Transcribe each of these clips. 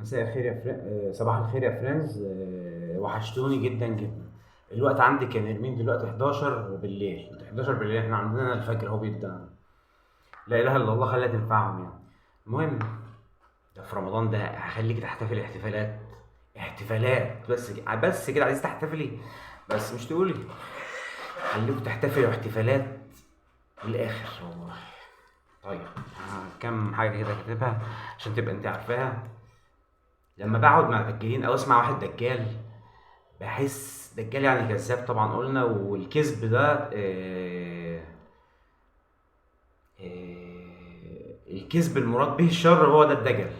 مساء الخير يا صباح الخير يا فريندز. وحشتوني جدا جدا. الوقت عندي كان يرمين دلوقتي 11 بالليل، 11 بالليل، احنا عندنا الفجر اهو بيبدأ. لا اله الا الله، خليها تنفعهم يعني. المهم، ده في رمضان ده هخليك تحتفلي احتفالات، احتفالات بس كده عايز تحتفلي، بس مش تقولي. خليكوا تحتفلوا احتفالات للاخر والله. طيب، كم حاجه كده كاتبها عشان تبقى انت عارفاها. لما بقعد مع دجالين او اسمع واحد دجال، بحس دجال يعني كذاب طبعا قلنا، والكذب ده الكذب المراد به الشر هو ده الدجل.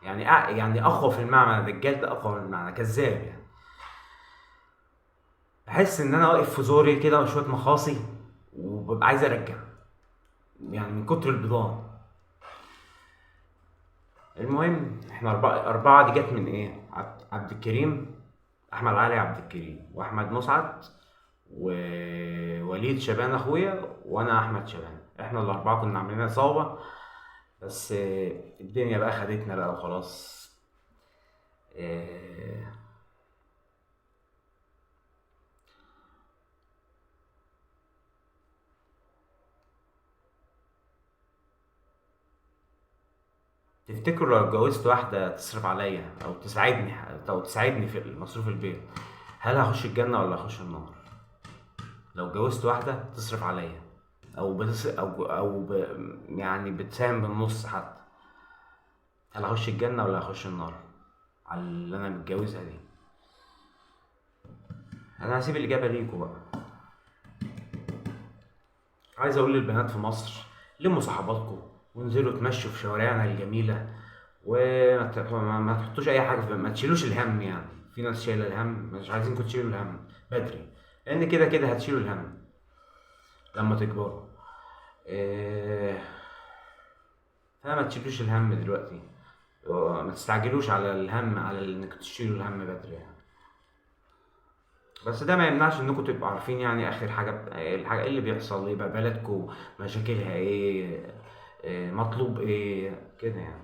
يعني يعني اقوى في المعنى، الدجال ده اقوى في المعنى، كذاب يعني. بحس ان انا واقف في زوري كده وشويه مخاصي، وببقى عايز ارجع، يعني من كتر البضاعة. المهم، احنا أربعة دي جت من إيه؟ عبد الكريم، أحمد علي عبد الكريم، وأحمد مسعد، ووليد شبان أخويا، وأنا أحمد شبان. احنا الأربعة كنا عاملين عصابة، بس الدنيا بقى خدتنا بقى وخلاص. آه، تفتكروا لو اتجوزت واحدة تصرف عليا أو تساعدني في مصروف البيت، هل هخش الجنة ولا هخش النار؟ لو اتجوزت واحدة تصرف عليا، يعني بتساهم بالنص حتى، هل هخش الجنة ولا هخش النار على اللي أنا متجوزها دي؟ أنا هسيب الإجابة ليكوا بقى. عايز أقول للبنات في مصر: لموا صحباتكم وانزلوا تمشوا في شوارعنا الجميلة، وما ما تحطوش أي حاجة ما تشيلوش الهم. يعني في ناس شايلة الهم، مش عايزينكم تشيلوا الهم بدري، لأن كده كده هتشيلوا الهم لما تكبروا. إيه... فما تشيلوش الهم دلوقتي، ما تستعجلوش على الهم، على انك تشيلوا الهم بدري يعني. بس ده ما يمنعش انكم تبقوا عارفين يعني اخر حاجه، الحاجه ايه اللي بيحصل، ايه بقى بلدكم، مشاكلها ايه، مطلوب ايه كده يعني.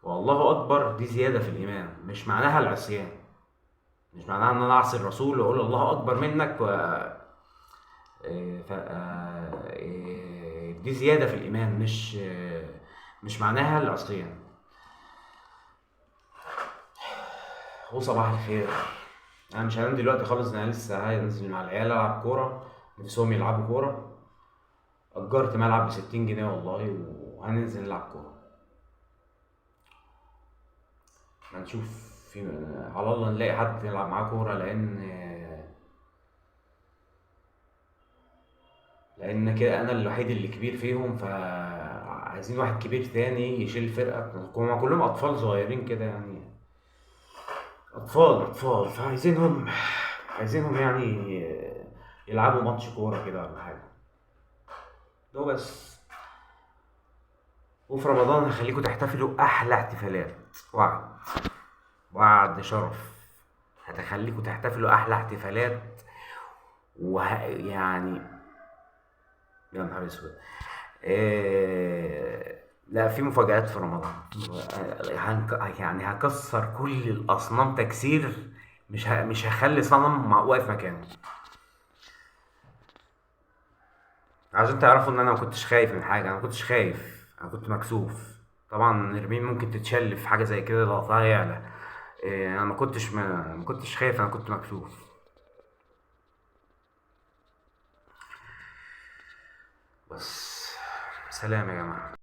والله اكبر دي زياده في الايمان، مش معناها العصيان، مش معناها ان انا اعصي الرسول واقول الله اكبر منك دي زياده في الايمان، مش معناها العصيان. وصباح الخير. انا مش هنام دلوقتي خالص، انا لسه هنزل مع العيال العب كوره، نفسهم يلعبوا كوره. اجرت ملعب ب60 جنيه والله، وهننزل نلعب كوره. هنشوف، في على الله نلاقي حد نلعب معاه كوره، لان كده انا الوحيد اللي كبير فيهم، فعايزين واحد كبير تاني يشيل الفرقه. هما كلهم اطفال صغيرين كده يعني، اطفال، عايزينهم يعني يلعبوا ماتش كوره كده ولا حاجه. ده بس. وفي رمضان هخليكم تحتفلوا احلى احتفالات، وعد، وعد شرف. هتخليكم تحتفلوا احلى احتفالات، يعني يا نهار اسود. لا، في مفاجآت في رمضان. يعني هكسر كل الاصنام تكسير، مش هخلي صنم واقف مكانه. عشان تعرفوا ان انا ما كنتش خايف من حاجه، انا ما كنتش خايف، انا كنت مكسوف. طبعا نرمين ممكن تتشل في حاجه زي كده، ضغطها يعلى. انا ما كنتش خايف، انا كنت مكسوف. بس. سلام يا جماعه.